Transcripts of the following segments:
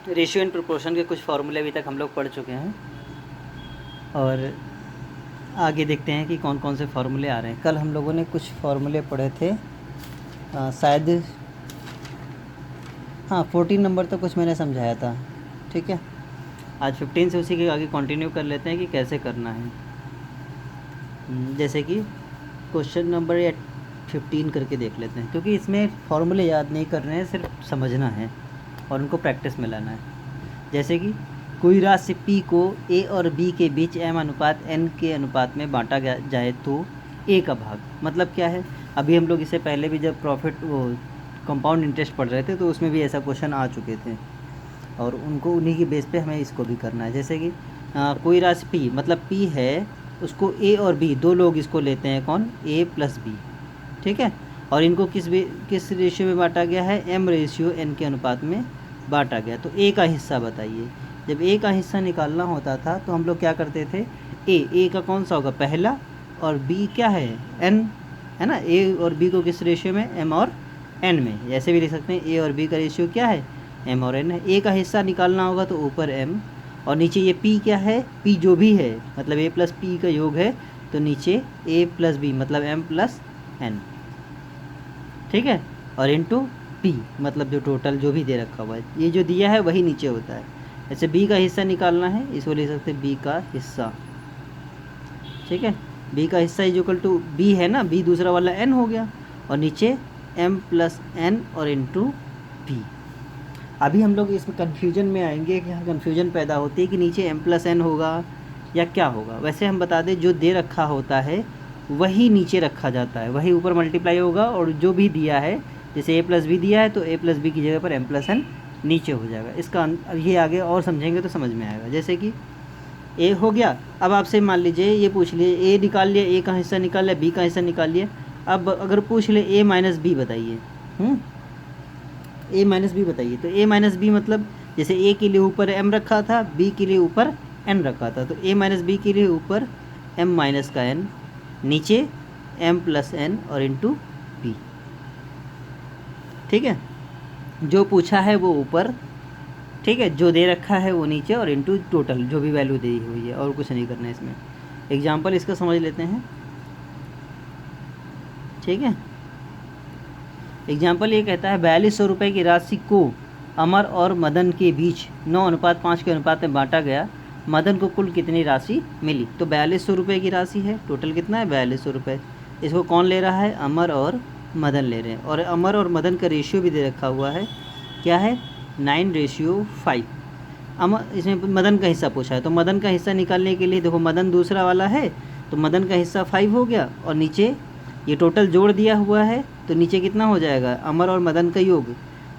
Ratio and proportion के कुछ फार्मूले अभी तक हम लोग पढ़ चुके हैं और आगे देखते हैं कि कौन कौन से फार्मूले आ रहे हैं। कल हम लोगों ने कुछ फार्मूले पढ़े थे, शायद हाँ 14 नंबर तक कुछ मैंने समझाया था। ठीक है, आज 15 से उसी के आगे कंटिन्यू कर लेते हैं कि कैसे करना है। जैसे कि क्वेश्चन नंबर 15 करके देख लेते हैं, क्योंकि इसमें फार्मूले याद नहीं कर रहे हैं, सिर्फ समझना है और उनको प्रैक्टिस में लाना है। जैसे कि कोई राशि P को A और B के बीच M अनुपात N के अनुपात में बांटा जाए तो A का भाग, मतलब क्या है। अभी हम लोग इससे पहले भी जब प्रॉफिट वो कंपाउंड इंटरेस्ट पढ़ रहे थे तो उसमें भी ऐसा क्वेश्चन आ चुके थे और उनको उन्हीं की बेस पे हमें इसको भी करना है। जैसे कि कोई राशि P, मतलब P है, उसको A और B दो लोग इसको लेते हैं, कौन, A प्लस B। ठीक है, और इनको किस रेशियो में बांटा गया है, M रेशियो N के अनुपात में बांटा गया। तो A का हिस्सा बताइए। जब A का हिस्सा निकालना होता था तो हम लोग क्या करते थे, A का कौन सा होगा, पहला, और B क्या है, N है ना। A और B को किस रेशियो में, M और N में। ऐसे भी लिख सकते हैं A और B का रेशियो क्या है, M और N है। A का हिस्सा निकालना होगा तो ऊपर M, और नीचे ये P क्या है, P जो भी है, मतलब A प्लस P का योग है, तो नीचे A प्लस B मतलब M प्लस N। ठीक है, और इनटू P मतलब जो टोटल जो भी दे रखा हुआ है, ये जो दिया है वही नीचे होता है। ऐसे B का हिस्सा निकालना है, इसको लिख सकते हैं B का हिस्सा। ठीक है, B का हिस्सा इज इक्वल टू B है ना, B दूसरा वाला N हो गया, और नीचे M प्लस N और इनटू P। अभी हम लोग इसमें कन्फ्यूजन में आएंगे कि यहाँ कन्फ्यूजन पैदा होती है कि नीचे M प्लस N होगा या क्या होगा। वैसे हम बता दें, जो दे रखा होता है वही नीचे रखा जाता है, वही ऊपर मल्टीप्लाई होगा, और जो भी दिया है, जैसे A प्लस बी दिया है तो A प्लस बी की जगह पर M प्लस N नीचे हो जाएगा। इसका ये आगे और समझेंगे तो समझ में आएगा। जैसे कि A हो गया, अब आपसे मान लीजिए ये पूछ लिए, A निकाल लिया, A का हिस्सा निकाल लिया, B का हिस्सा निकाल लिया। अब अगर पूछ ले A माइनस बी बताइए, A माइनस बी बताइए, तो A माइनस बी मतलब जैसे A के लिए ऊपर M रखा था, B के लिए ऊपर N रखा था, तो A माइनस बी के लिए ऊपर M माइनस का N, नीचे M प्लस N और इनटू B। ठीक है, जो पूछा है वो ऊपर, ठीक है, जो दे रखा है वो नीचे, और इनटू टोटल जो भी वैल्यू दी हुई है, और कुछ नहीं करना है इसमें। एग्जाम्पल इसका समझ लेते हैं। ठीक है, एग्जाम्पल ये कहता है 4200 रुपये की राशि को अमर और मदन के बीच 9:5 के अनुपात में बांटा गया। मदन को कुल कितनी राशि मिली। तो 4200 रुपये की राशि है, टोटल कितना है 4200 रुपये। इसको कौन ले रहा है, अमर और मदन ले रहे हैं, और अमर और मदन का रेशियो भी दे रखा हुआ है, क्या है, 9:5। अमर, इसमें मदन का हिस्सा पूछा है, तो मदन का हिस्सा निकालने के लिए देखो, मदन दूसरा वाला है तो मदन का हिस्सा 5 हो गया, और नीचे ये टोटल जोड़ दिया हुआ है, तो नीचे कितना हो जाएगा, अमर और मदन का योग,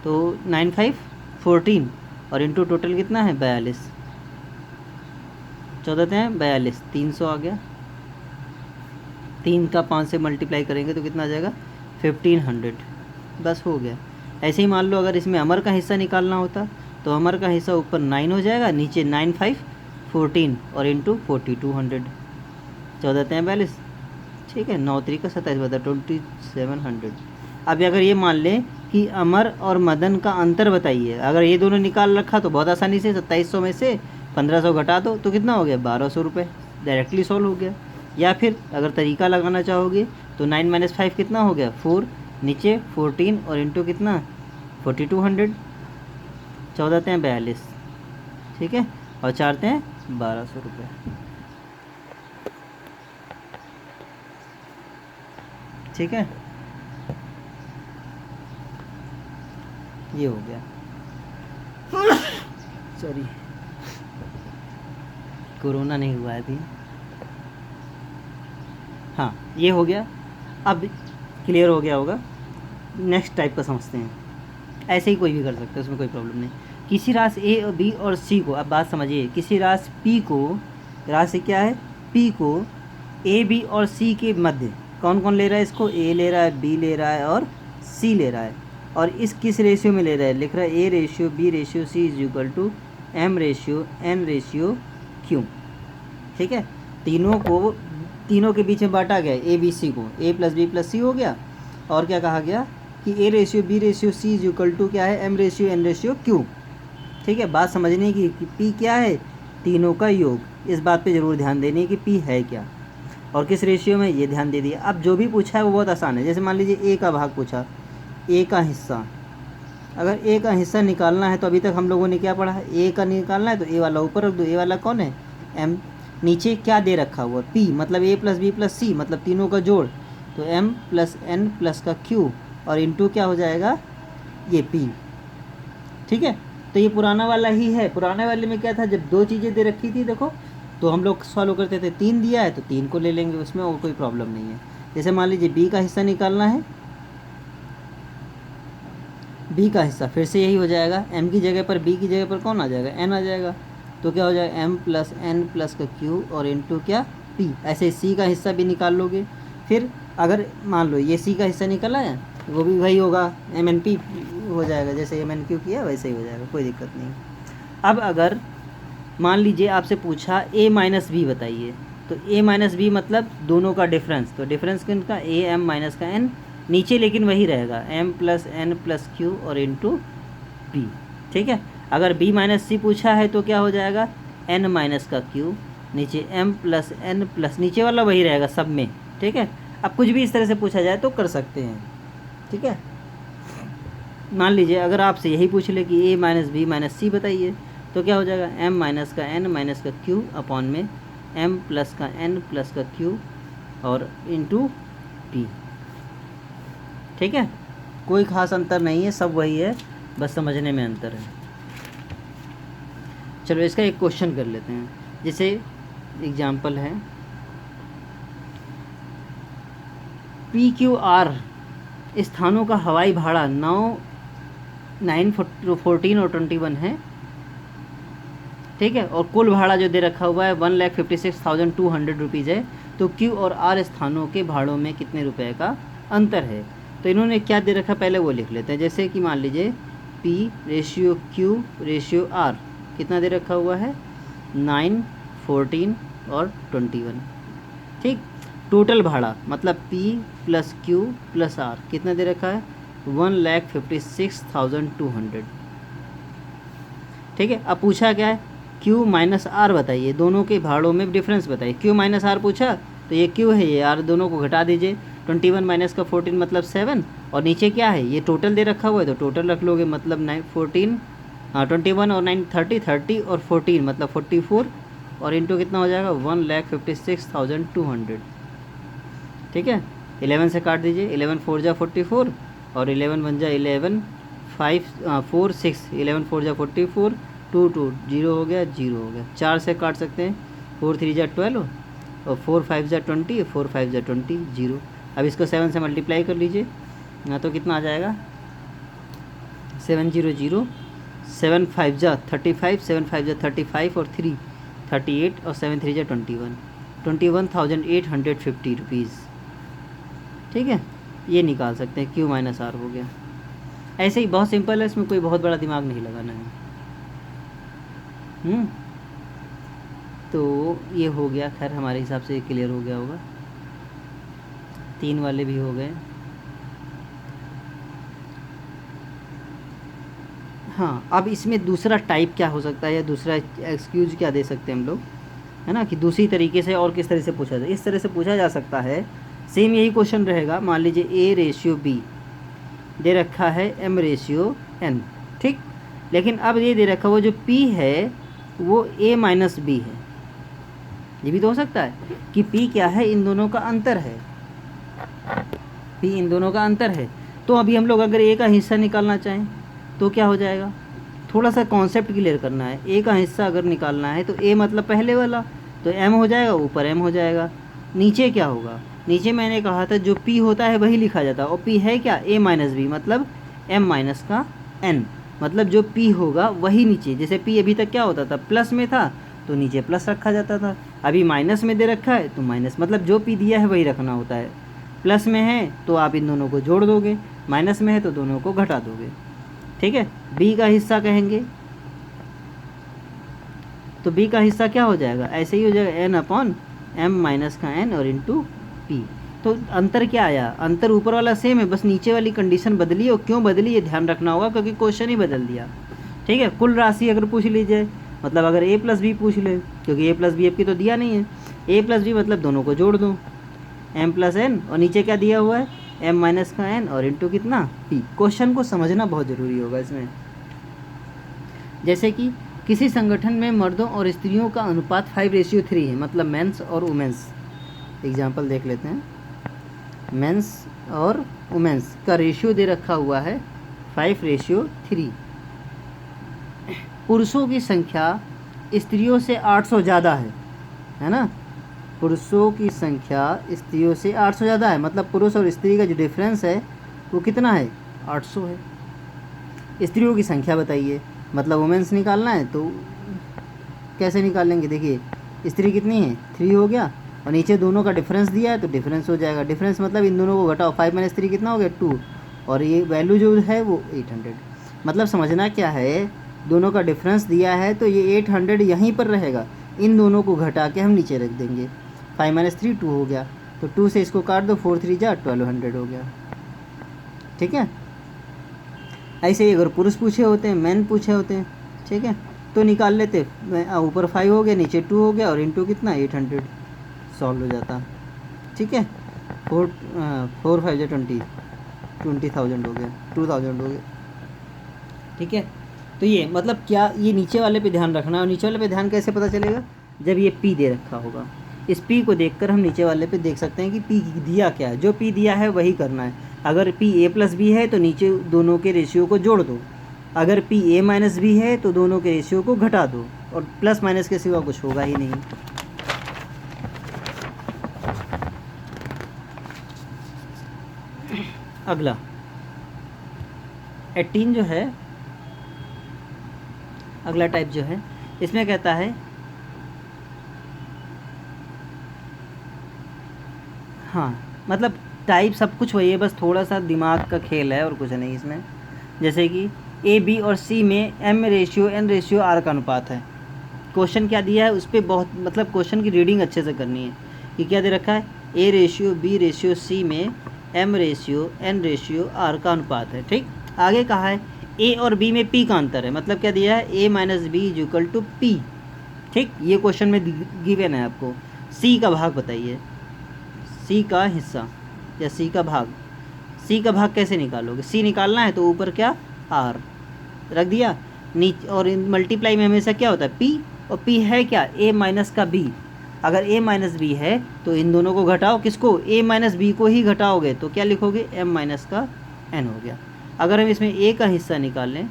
तो 9 5 14, और इनटू टोटल कितना है 42, 14 हैं 42, 300 आ गया। 3 का 5 से मल्टीप्लाई करेंगे तो कितना आ जाएगा 1500, बस हो गया। ऐसे ही मान लो अगर इसमें अमर का हिस्सा निकालना होता तो अमर का हिस्सा ऊपर 9 हो जाएगा, नीचे 9 5 14 और इनटू 4200, 14 42। ठीक है, 9 3 का 27 बता 2700। अब अगर ये मान लें कि अमर और मदन का अंतर बताइए, अगर ये दोनों निकाल रखा तो बहुत आसानी से 2700 में से 1500 घटा दो तो कितना हो गया 1200 रुपये, डायरेक्टली सॉल्व हो गया। या फिर अगर तरीका लगाना चाहोगे तो 9 - 5 कितना हो गया 4, नीचे 14 और इनटू कितना 4200, 14 42। ठीक है, और 4 1200 रुपये। ठीक है, ये हो गया। सॉरी, कोरोना नहीं हुआ है अभी। हाँ, ये हो गया, अब क्लियर हो गया होगा। नेक्स्ट टाइप का समझते हैं। ऐसे ही कोई भी कर सकता है, उसमें कोई प्रॉब्लम नहीं। किसी राशि ए और बी और सी को, अब बात समझिए, किसी राशि पी को, राशि क्या है पी को ए बी और सी के मध्य, कौन कौन ले रहा है इसको, ए ले रहा है, बी ले रहा है और सी ले रहा है, और इस किस रेशियो में ले रहा है, लिख रहा है A ratio B ratio C is equal to M ratio N ratio Q. ठीक है, तीनों के बीच में बांटा गया ए बी सी को, A plus B plus C हो गया, और क्या कहा गया कि A ratio B ratio C is equal to क्या है M ratio N ratio Q. ठीक है, बात समझने की कि पी क्या है, तीनों का योग। इस बात पे ज़रूर ध्यान देनी है कि पी है क्या और किस रेशियो में, ये ध्यान दे दिया। अब जो भी पूछा है वो बहुत आसान है। जैसे मान लीजिए ए का भाग पूछा, ए का हिस्सा, अगर ए का हिस्सा निकालना है तो अभी तक हम लोगों ने क्या पढ़ा है, ए का निकालना है तो ए वाला ऊपर रख दो। ए वाला कौन है, एम। नीचे क्या दे रखा हुआ, पी, मतलब ए प्लस बी प्लस सी, मतलब तीनों का जोड़, तो एम प्लस एन प्लस का क्यू और इंटू क्या हो जाएगा, ये पी। ठीक है, तो ये पुराना वाला ही है। पुराने वाले में क्या था, जब दो चीज़ें दे रखी थी देखो, तो हम लोग सॉल्व करते थे, 3 दिया है तो 3 को ले लेंगे, उसमें और कोई प्रॉब्लम नहीं है। जैसे मान लीजिए बी का हिस्सा निकालना है, बी का हिस्सा फिर से यही हो जाएगा, एम की जगह पर बी की जगह पर कौन आ जाएगा, एन आ जाएगा, तो क्या हो जाएगा एम प्लस एन प्लस का क्यू और इंटू क्या, पी। ऐसे सी का हिस्सा भी निकाल लोगे। फिर अगर मान लो ये सी का हिस्सा निकला है, वो भी वही होगा, एम एन पी हो जाएगा, जैसे एम एन क्यू किया वैसे ही हो जाएगा, कोई दिक्कत नहीं। अब अगर मान लीजिए आपसे पूछा ए माइनस बी बताइए, तो ए माइनस बी मतलब दोनों का डिफरेंस, तो डिफरेंस किनका, ए एम माइनस का एन, नीचे लेकिन वही रहेगा M plus N plus Q और इंटू पी। ठीक है, अगर बी माइनस सी पूछा है तो क्या हो जाएगा, एन माइनस का क्यू, नीचे एम प्लस एन प्लस, नीचे वाला वही रहेगा सब में। ठीक है, अब कुछ भी इस तरह से पूछा जाए तो कर सकते हैं। ठीक है, मान लीजिए अगर आपसे यही पूछ ले कि ए माइनस बी माइनस सी बताइए, तो क्या हो जाएगा, एम माइनस का एन माइनस का क्यू अपॉन में एम प्लस का एन प्लस का क्यू और इंटू पी। ठीक है, कोई ख़ास अंतर नहीं है, सब वही है, बस समझने में अंतर है। चलो इसका एक क्वेश्चन कर लेते हैं। जैसे एग्जाम्पल है, पी क्यू आर स्थानों का हवाई भाड़ा 9, 14 और 21 है। ठीक है, और कुल भाड़ा जो दे रखा हुआ है 1,56,200 रुपीज़ है। तो क्यू और आर स्थानों के भाड़ों में कितने रुपए का अंतर है। तो इन्होंने क्या दे रखा पहले वो लिख लेते हैं। जैसे कि मान लीजिए P ratio Q ratio R कितना दे रखा हुआ है, 9, 14 और 21। ठीक, टोटल भाड़ा मतलब P plus Q plus R कितना दे रखा है, 1,56,200। ठीक है, अब पूछा क्या है, क्यू माइनस आर बताइए, दोनों के भाड़ों में डिफरेंस बताइए। क्यू माइनस आर पूछा तो ये क्यू है, ये आर, दोनों को घटा दीजिए। 21 माइनस का 14 मतलब 7, और नीचे क्या है, ये टोटल दे रखा हुआ है तो टोटल रख लोगे, मतलब 9, 14, 21 और 9, 30, 30 और 14 मतलब 44 और इंटू कितना हो जाएगा, 1,56,200। ठीक है, 11 से काट दीजिए, 11 4 जा 44 और 11 1 जा 11, 5 4 6, 11 4 जा 44, 2 2 0 हो गया, 0 हो गया। 4 से काट सकते हैं, 4 3 जा 12 और 4 5 जा 20, 4 5 जा 20, 0। अब इसको 7 से मल्टीप्लाई कर लीजिए, तो कितना आ जाएगा, 700, 7 5 जा 35, 7 5 जा 35 और 3 38 और 7 3 जा 21, 21,850 रुपीज़। ठीक है, ये निकाल सकते हैं, क्यू माइनस आर हो गया। ऐसे ही बहुत सिंपल है, इसमें कोई बहुत बड़ा दिमाग नहीं लगाना है। तो ये हो गया, खैर हमारे हिसाब से क्लियर हो गया होगा, 3 वाले भी हो गए। हाँ, अब इसमें दूसरा टाइप क्या हो सकता है या दूसरा एक्सक्यूज क्या दे सकते हैं हम लोग, है ना, कि दूसरी तरीके से और किस तरह से पूछा जाए। इस तरह से पूछा जा सकता है, सेम यही क्वेश्चन रहेगा। मान लीजिए ए रेशियो बी दे रखा है एम रेशियो एन। ठीक, लेकिन अब ये दे रखा हुआ जो पी है वो ए माइनस बी है। ये भी तो हो सकता है कि पी क्या है, इन दोनों का अंतर है, पी इन दोनों का अंतर है। तो अभी हम लोग अगर ए का हिस्सा निकालना चाहें तो क्या हो जाएगा, थोड़ा सा कॉन्सेप्ट क्लियर करना है। ए का हिस्सा अगर निकालना है तो ए मतलब पहले वाला, तो एम हो जाएगा, ऊपर एम हो जाएगा, नीचे क्या होगा, नीचे मैंने कहा था जो पी होता है वही लिखा जाता है, और पी है क्या, ए माइनस बी मतलब एम माइनस का एन, मतलब जो पी होगा वही नीचे। जैसे पी अभी तक क्या होता था, प्लस में था तो नीचे प्लस रखा जाता था, अभी माइनस में दे रखा है तो माइनस, मतलब जो पी दिया है वही रखना होता है। प्लस में है तो आप इन दोनों को जोड़ दोगे, माइनस में है तो दोनों को घटा दोगे। ठीक है, बी का हिस्सा कहेंगे तो बी का हिस्सा क्या हो जाएगा, ऐसे ही हो जाएगा, एन अपॉन एम माइनस का एन और इंटू पी। तो अंतर क्या आया, अंतर ऊपर वाला सेम है, बस नीचे वाली कंडीशन बदली, और क्यों बदली ये ध्यान रखना होगा क्योंकि क्वेश्चन ही बदल दिया। ठीक है। कुल राशि अगर पूछ ली जाए, मतलब अगर ए प्लस बी पूछ ले, क्योंकि ए प्लस बी आपकी तो दिया नहीं है, ए प्लस बी मतलब दोनों को जोड़ दो, एम प्लस एन, और नीचे क्या दिया हुआ है, एम माइनस का एन और इंटू कितना पी। क्वेश्चन को समझना बहुत ज़रूरी होगा इसमें। जैसे कि किसी संगठन में मर्दों और स्त्रियों का अनुपात 5:3 है, मतलब मेंस और वुमेंस। एग्जाम्पल देख लेते हैं। मेंस और वुमेंस का रेशियो दे रखा हुआ है 5:3। पुरुषों की संख्या स्त्रियों से 800 ज़्यादा है ना। पुरुषों की संख्या स्त्रियों से 800 ज़्यादा है, मतलब पुरुष और स्त्री का जो डिफरेंस है वो कितना है, 800 है। स्त्रियों की संख्या बताइए, मतलब वुमेन्स निकालना है तो कैसे निकालेंगे, देखिए स्त्री कितनी है, 3 हो गया, और नीचे दोनों का डिफरेंस दिया है तो डिफरेंस हो जाएगा। डिफरेंस मतलब इन दोनों को घटाओ, 5 माइनस 3 कितना हो गया, 2, और ये वैल्यू जो है वो 800। मतलब समझना क्या है, दोनों का डिफरेंस दिया है तो ये 800 यहीं पर रहेगा, इन दोनों को घटा के हम नीचे रख देंगे। 5 माइनस 3 2 हो गया, तो 2 से इसको काट दो, 4 3 जा 1200 हो गया। ठीक है। ऐसे ही अगर पुरुष पूछे होते हैं, मैन पूछे होते हैं, ठीक है, तो निकाल लेते, ऊपर 5 हो गया, नीचे 2 हो गया, और इंटू कितना 800, सॉल्व हो जाता। ठीक है। 4 5 जा 20,000 हो गया, 2000 हो गया। ठीक है। तो ये मतलब क्या, ये नीचे वाले पे ध्यान रखना है। और नीचे वाले पे ध्यान कैसे पता चलेगा, जब ये पी दे रखा होगा, इस पी को देखकर हम नीचे वाले पे देख सकते हैं कि पी दिया क्या है, जो पी दिया है वही करना है। अगर पी ए प्लस बी है तो नीचे दोनों के रेशियो को जोड़ दो, अगर पी ए माइनस बी है तो दोनों के रेशियो को घटा दो, और प्लस माइनस के सिवा कुछ होगा ही नहीं। अगला 18 जो है, अगला टाइप जो है, इसमें कहता है, हाँ मतलब टाइप सब कुछ वही है, बस थोड़ा सा दिमाग का खेल है और कुछ नहीं इसमें। जैसे कि ए बी और सी में M ratio N ratio R का अनुपात है। क्वेश्चन क्या दिया है उस पर बहुत, मतलब क्वेश्चन की रीडिंग अच्छे से करनी है कि क्या दे रखा है, A ratio B ratio C में M ratio N ratio R का अनुपात है। ठीक। आगे कहा है ए और बी में पी का अंतर है, मतलब क्या दिया है, A minus B is equal to P. ठीक, ये क्वेश्चन में गिवन है आपको। सी का भाग बताइए, सी का हिस्सा या सी का भाग। सी का भाग कैसे निकालोगे, सी निकालना है तो ऊपर क्या, आर रख दिया, नीचे, और मल्टीप्लाई में हमेशा क्या होता है, पी, और पी है क्या, ए माइनस का बी। अगर ए माइनस बी है तो इन दोनों को घटाओ, किसको, ए माइनस बी को ही घटाओगे तो क्या लिखोगे, एम माइनस का एन हो गया। अगर हम इसमें ए का हिस्सा निकाल लें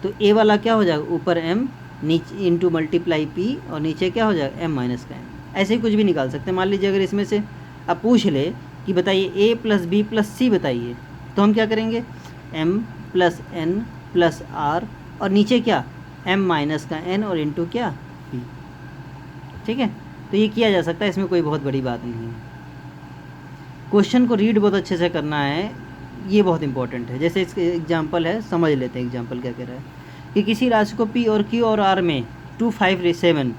तो ए वाला क्या हो जाएगा, ऊपर एम, नीचे इंटू मल्टीप्लाई पी, और नीचे क्या हो जाएगा, एम माइनस का एन। ऐसे ही कुछ भी निकाल सकते हैं। मान लीजिए अगर इसमें से अब पूछ ले कि बताइए A plus B plus C बताइए, तो हम क्या करेंगे, M plus N plus R, और नीचे क्या, एम माइनस का एन और इंटू क्या पी। ठीक है। तो ये किया जा सकता है, इसमें कोई बहुत बड़ी बात नहीं है। क्वेश्चन को रीड बहुत अच्छे से करना है, ये बहुत इंपॉर्टेंट है। जैसे इसके एग्जांपल है, समझ लेते हैं एग्जांपल क्या कह रहा है कि किसी राशि को पी और क्यू और आर में 2:5:7,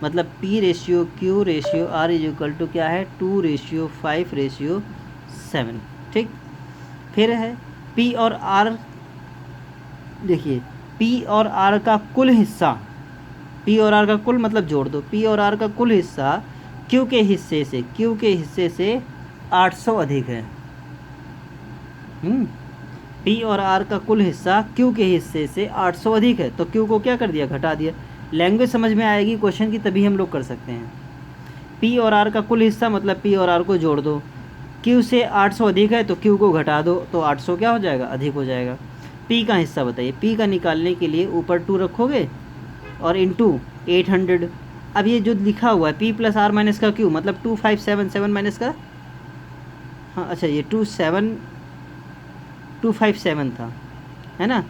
मतलब P ratio Q ratio R is equal to क्या है, 2:5:7। ठीक। फिर है पी और आर, देखिए पी और आर का कुल हिस्सा, पी और आर का कुल मतलब जोड़ दो, पी और आर का कुल हिस्सा क्यू के हिस्से से 800 अधिक है। पी और आर का कुल हिस्सा क्यू के हिस्से से 800 अधिक है, तो क्यू को क्या कर दिया, घटा दिया। लैंग्वेज समझ में आएगी क्वेश्चन की तभी हम लोग कर सकते हैं। पी और आर का कुल हिस्सा मतलब पी और आर को जोड़ दो, क्यू से 800 अधिक है तो क्यू को घटा दो, तो 800 क्या हो जाएगा, अधिक हो जाएगा। पी का हिस्सा बताइए, पी का निकालने के लिए ऊपर 2 रखोगे और इंटू 800। अब ये जो लिखा हुआ है पी प्लस आर माइनस का क्यू, मतलब 2577 माइनस का, हाँ अच्छा ये 257 था, है ना।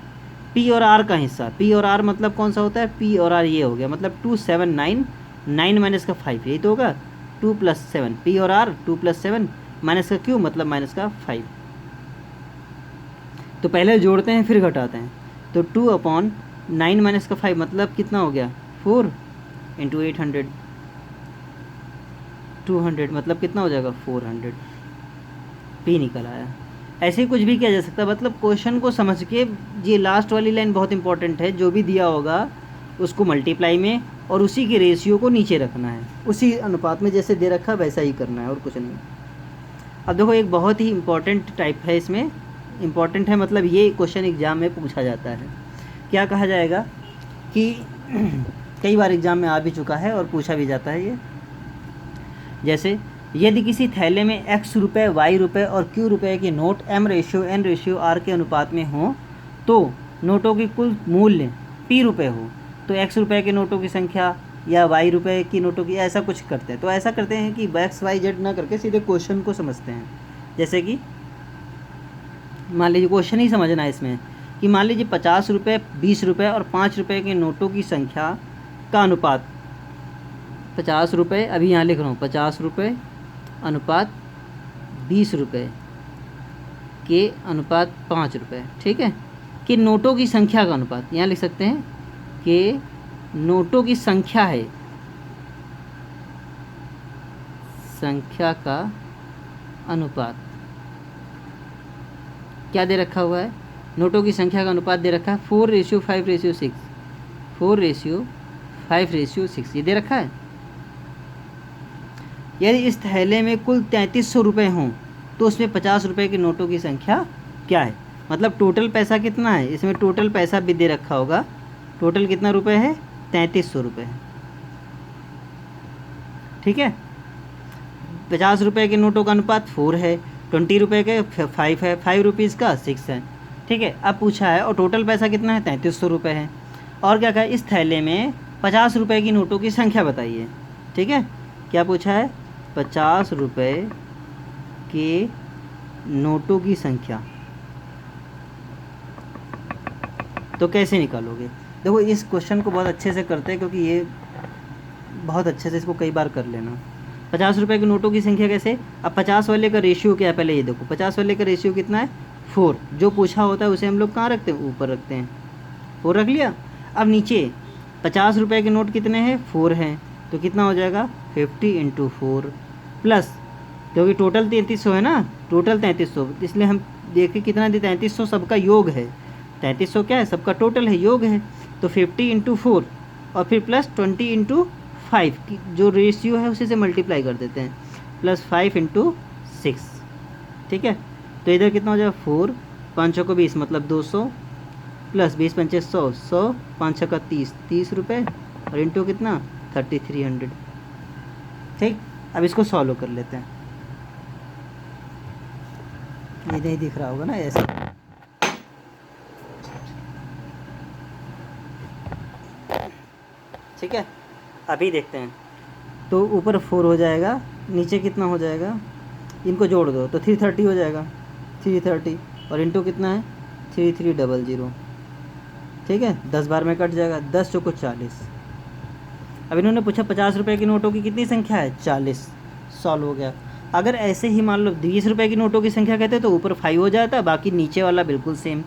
पी और आर का हिस्सा, पी और आर मतलब कौन सा होता है, पी और आर ये हो गया, मतलब 279, 9 माइनस का 5, यही तो होगा, 2 + 7, पी और आर 2 + 7 माइनस का क्यू मतलब माइनस का 5। तो पहले जोड़ते हैं फिर घटाते हैं, तो 2/9 माइनस का 5 मतलब कितना हो गया, 4 इंटू 800, 200 मतलब कितना हो जाएगा, 400। पी निकल आया। ऐसे ही कुछ भी किया जा सकता है, मतलब क्वेश्चन को समझ के, ये लास्ट वाली लाइन बहुत इंपॉर्टेंट है, जो भी दिया होगा उसको मल्टीप्लाई में और उसी के रेशियो को नीचे रखना है, उसी अनुपात में जैसे दे रखा वैसा ही करना है और कुछ नहीं। अब देखो एक बहुत ही इम्पॉर्टेंट टाइप है, इसमें इम्पॉर्टेंट है मतलब ये क्वेश्चन एग्ज़ाम में पूछा जाता है। क्या कहा जाएगा कि कई बार एग्ज़ाम में आ भी चुका है और पूछा भी जाता है ये, जैसे यदि किसी थैले में x रुपये, y रुपये और q रुपये के नोट m/n/r के अनुपात में हों तो नोटों की कुल मूल्य p रुपये हो, तो x रुपये के नोटों की संख्या या y रुपये की नोटों की, ऐसा कुछ करते हैं। तो ऐसा करते हैं कि x y z ना करके सीधे क्वेश्चन को समझते हैं। जैसे कि मान लीजिए क्वेश्चन ही समझना है इसमें कि मान लीजिए 50 रुपये, 20 रुपये और 5 रुपये के नोटों की संख्या का अनुपात 50 रुपये, अभी यहाँ लिख रहा हूँ 50 रुपये अनुपात 20 रुपये के अनुपात 5 रुपये, ठीक है, कि नोटों की संख्या का अनुपात, यहाँ लिख सकते हैं कि नोटों की संख्या है, संख्या का अनुपात क्या दे रखा हुआ है, नोटों की संख्या का अनुपात दे रखा है 4:5:6, 4:5:6 ये दे रखा है। यदि इस थैले में कुल 3300 रुपये हों तो उसमें 50 रुपये के नोटों की संख्या क्या है, मतलब टोटल पैसा कितना है, इसमें टोटल पैसा भी दे रखा होगा, टोटल कितना रुपये है, 3300 रुपये है, ठीक है। 50 रुपये के नोटों का अनुपात 4 है, 20 रुपये के 5 है, 5 रुपीज़ का 6 है, ठीक है। अब पूछा है और टोटल पैसा कितना है, 3300 रुपये है, और क्या कहा, इस थैले में 50 रुपये की नोटों की संख्या बताइए, ठीक है। क्या पूछा है, 50 रुपये के नोटों की संख्या, तो कैसे निकालोगे। देखो इस क्वेश्चन को बहुत अच्छे से करते हैं क्योंकि ये बहुत अच्छे से इसको कई बार कर लेना। 50 रुपये के नोटों की संख्या कैसे, अब 50 वाले का रेशियो क्या है, पहले ये देखो 50 वाले का रेशियो कितना है, 4, जो पूछा होता है उसे हम लोग कहाँ रखते हैं, ऊपर रखते हैं, 4 रख लिया। अब नीचे 50 रुपये के नोट कितने हैं, 4 हैं, तो कितना हो जाएगा 50 × 4 प्लस, क्योंकि टोटल 3300 है ना, टोटल 3300, इसलिए हम देखें कितना दे, 3300 सबका योग है, 3300 क्या है, सबका टोटल है, योग है, तो 50 × 4 और फिर प्लस 20 × 5 की जो रेशियो है उसी से मल्टीप्लाई कर देते हैं, प्लस 5 × 6, ठीक है। तो इधर कितना हो जाएगा 4, 5 को 20 मतलब 200 प्लस 20 × 5 100, 100, 5 का 30, 30 रुपये और इंटू कितना 3300, ठीक। अब इसको सॉल्व कर लेते हैं, ये नहीं दिख रहा होगा ना ऐसे, ठीक है। अभी देखते हैं, तो ऊपर 4 हो जाएगा, नीचे कितना हो जाएगा, इनको जोड़ दो तो 330 हो जाएगा, 330 और इंटू कितना है 3300, ठीक है, 10 बार में कट जाएगा, 10 चौको 40। अब इन्होंने पूछा 50 रुपये की नोटों की कितनी संख्या है, 40, सॉल्व हो गया। अगर ऐसे ही मान लो 20 रुपये की नोटों की संख्या कहते तो ऊपर 5 हो जाता, बाकी नीचे वाला बिल्कुल सेम,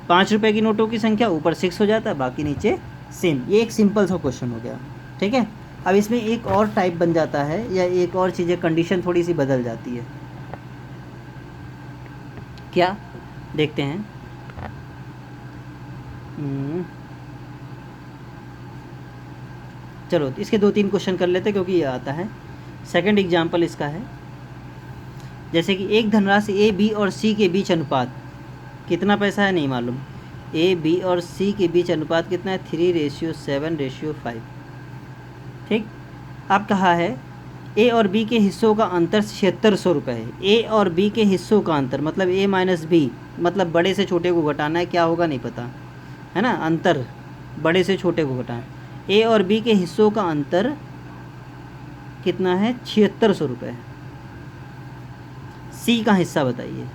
5 रुपये की नोटों की संख्या ऊपर 6 हो जाता, बाकी नीचे सेम। ये एक सिंपल सा क्वेश्चन हो गया, ठीक है। अब इसमें एक और टाइप बन जाता है या एक और चीज़ें, कंडीशन थोड़ी सी बदल जाती है, क्या देखते हैं। चलो इसके 2-3 क्वेश्चन कर लेते क्योंकि ये आता है। सेकंड एग्जाम्पल इसका है, जैसे कि एक धनराशि ए बी और सी के बीच अनुपात, कितना पैसा है नहीं मालूम, ए बी और सी के बीच अनुपात कितना है, 3:7:5, ठीक। अब कहा है ए और बी के हिस्सों का अंतर 7600 रुपये है। ए और बी के हिस्सों का अंतर मतलब ए माइनस बी, मतलब बड़े से छोटे को घटाना है, क्या होगा नहीं पता है ना, अंतर बड़े से छोटे को घटाना। ए और बी के हिस्सों का अंतर कितना है, 7600 रुपये। सी का हिस्सा बताइए,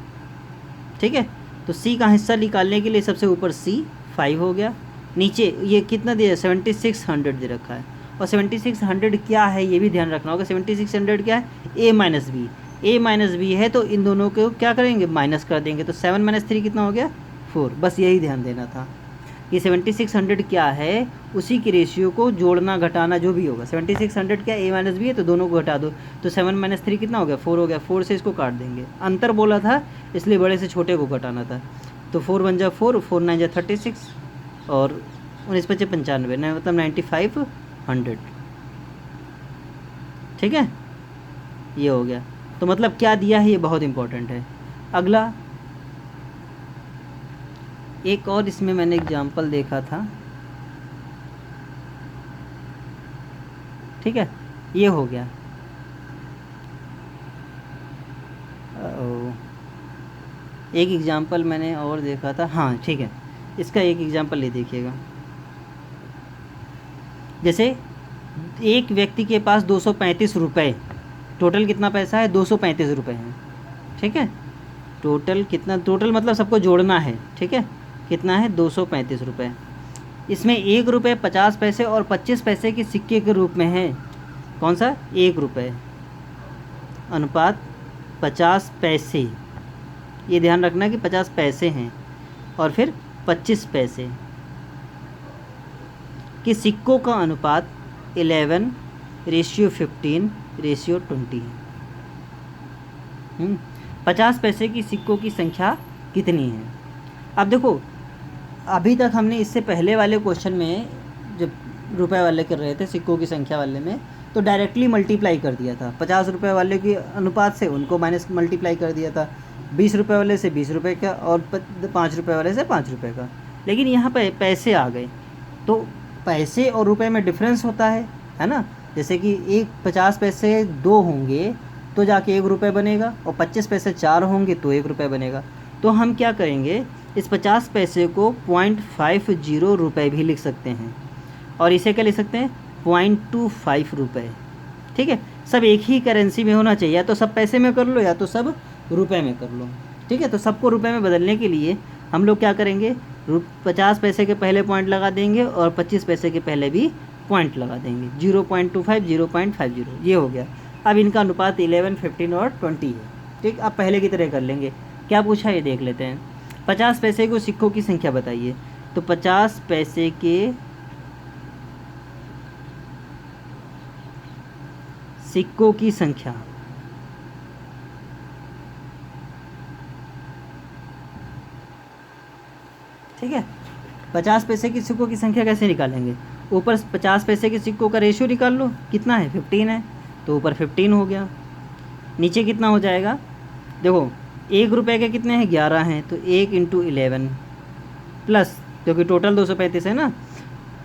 ठीक है। तो सी का हिस्सा निकालने के लिए सबसे ऊपर सी 5 हो गया, नीचे ये कितना दिया 7600 दे रखा है, और 7600 क्या है ये भी ध्यान रखना होगा। 7600 क्या है, A minus B, A minus B है तो इन दोनों को क्या करेंगे, माइनस कर देंगे, तो 7 - 3 कितना हो गया 4, बस यही ध्यान देना था। कि 7600 क्या है, उसी की रेशियो को जोड़ना घटाना जो भी होगा। 7600 क्या a माइनस बी है, तो दोनों को घटा दो, तो 7 माइनस 3 कितना हो गया, 4 हो गया। 4 से इसको काट देंगे, अंतर बोला था इसलिए बड़े से छोटे को घटाना था। तो 4 1 जा 4, 4 9 जा 36 और 19 5 95, मतलब 9500। ठीक है, ये हो गया। तो मतलब क्या दिया है, ये बहुत इंपॉर्टेंट है। अगला एक और इसमें मैंने एग्जांपल देखा था। ठीक है, ये हो गया। एक एग्जांपल मैंने और देखा था, हाँ ठीक है, इसका एक एग्जांपल ले देखिएगा। जैसे एक व्यक्ति के पास 235 रुपये, टोटल कितना पैसा है, 235 रुपये है। ठीक है, टोटल कितना, टोटल मतलब सबको जोड़ना है। ठीक है, कितना है, 235 रुपये। इसमें 1 रुपये 50 पैसे और 25 पैसे के सिक्के के रूप में है। कौन सा, 1 रुपये अनुपात 50 पैसे, ये ध्यान रखना कि 50 पैसे हैं, और फिर 25 पैसे कि सिक्कों का अनुपात 11:15:20 है। 50 पैसे की सिक्कों की संख्या कितनी है। अब देखो, अभी तक हमने इससे पहले वाले क्वेश्चन में जब रुपए वाले कर रहे थे, सिक्कों की संख्या वाले में, तो डायरेक्टली मल्टीप्लाई कर दिया था। 50 रुपये वाले के अनुपात से उनको माइनस मल्टीप्लाई कर दिया था, 20 रुपये वाले से 20 रुपये का, और 5 रुपये वाले से 5 रुपये का। लेकिन यहाँ पे पैसे आ गए, तो पैसे और रुपए में डिफरेंस होता है ना। जैसे कि 50 पैसे 2 होंगे तो जाके 1 रुपये बनेगा, और 25 पैसे 4 होंगे तो 1 रुपये बनेगा। तो हम क्या करेंगे, इस 50 पैसे को 0.50 रुपये भी लिख सकते हैं, और इसे क्या लिख सकते हैं, 0.25 रुपये। ठीक है, सब एक ही करेंसी में होना चाहिए, या तो सब पैसे में कर लो या तो सब रुपए में कर लो। ठीक है, तो सबको रुपए में बदलने के लिए हम लोग क्या करेंगे, 50 पैसे के पहले पॉइंट लगा देंगे और 25 पैसे के पहले भी पॉइंट लगा देंगे। 0.25 0.50, ये हो गया। अब इनका अनुपात 11, 15 और 20 है। ठीक, अब पहले की तरह कर लेंगे। क्या पूछा ये देख लेते हैं। 50 पैसे को सिक्कों की संख्या बताइए, तो 50 पैसे के सिक्कों की संख्या, ठीक है, 50 पैसे की सिक्कों की संख्या कैसे निकालेंगे, ऊपर 50 पैसे के सिक्कों का रेशियो निकाल लो, कितना है, 15 है, तो ऊपर 15 हो गया। नीचे कितना हो जाएगा, देखो 1 रुपये के कितने हैं, 11 हैं, तो 1 × 11 प्लस, क्योंकि टोटल 235 है ना,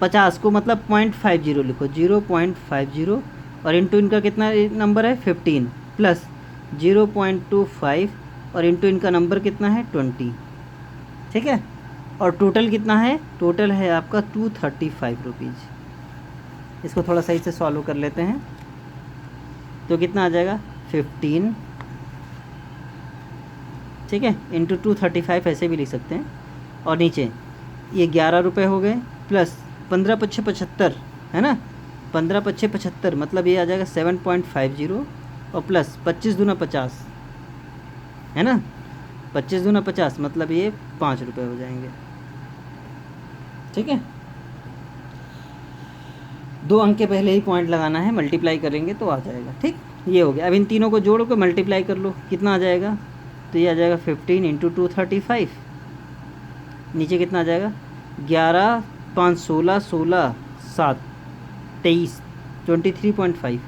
50 को मतलब 0.50 लिखो, 0.50, और इंटू इनका कितना नंबर है, 15 प्लस 0.25, और इंटू इनका नंबर कितना है, 20। ठीक है, और टोटल कितना है, टोटल है आपका 235 रुपीज़। इसको थोड़ा सही से सॉल्व कर लेते हैं, तो कितना आ जाएगा, 15, ठीक है, इंटू 235 ऐसे भी लिख सकते हैं, और नीचे ये 11 रुपये हो गए, प्लस 15 × 5 = 75 है ना, 15 × 5 = 75, मतलब ये आ जाएगा 7.50, और प्लस 25 दूना 50 है ना, 25 दूना 50, मतलब ये 5 रुपये हो जाएंगे। ठीक है, 2 अंक के पहले ही पॉइंट लगाना है, मल्टीप्लाई करेंगे तो आ जाएगा। ठीक, ये हो गया। अब इन तीनों को जोड़ के मल्टीप्लाई कर लो, कितना आ जाएगा, तो ये आ जाएगा 15 × 235, नीचे कितना आ जाएगा, 11 5 16 16 7 23 23.5।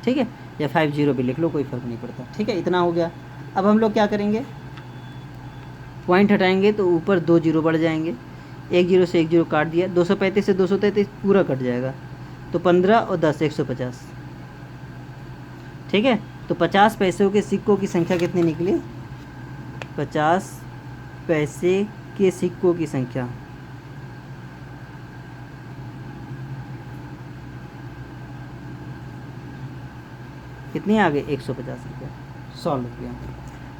ठीक है, या 50 भी लिख लो, कोई फ़र्क नहीं पड़ता। ठीक है, इतना हो गया। अब हम लोग क्या करेंगे, पॉइंट हटाएंगे तो ऊपर 2 जीरो बढ़ जाएंगे, 1 जीरो से 1 जीरो काट दिया, 235 से 233 पूरा कट जाएगा, तो 15 और 10 150। ठीक है, तो 50 पैसों के सिक्कों की संख्या कितनी निकली, 50 पैसे के सिक्कों की संख्या कितनी आ गई, 150 रुपये। सॉल्व हो गया।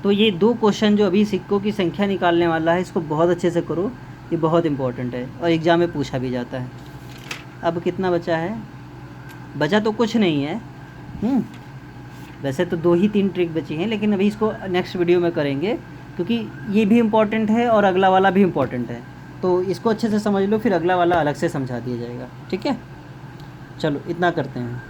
तो ये 2 क्वेश्चन जो अभी सिक्कों की संख्या निकालने वाला है, इसको बहुत अच्छे से करो, ये बहुत इंपॉर्टेंट है और एग्ज़ाम में पूछा भी जाता है। अब कितना बचा है, बचा तो कुछ नहीं है, वैसे तो 2 ही 3 ट्रिक बची हैं, लेकिन अभी इसको नेक्स्ट वीडियो में करेंगे, क्योंकि ये भी इम्पोर्टेंट है और अगला वाला भी इम्पोर्टेंट है। तो इसको अच्छे से समझ लो, फिर अगला वाला अलग से समझा दिया जाएगा। ठीक है, चलो इतना करते हैं।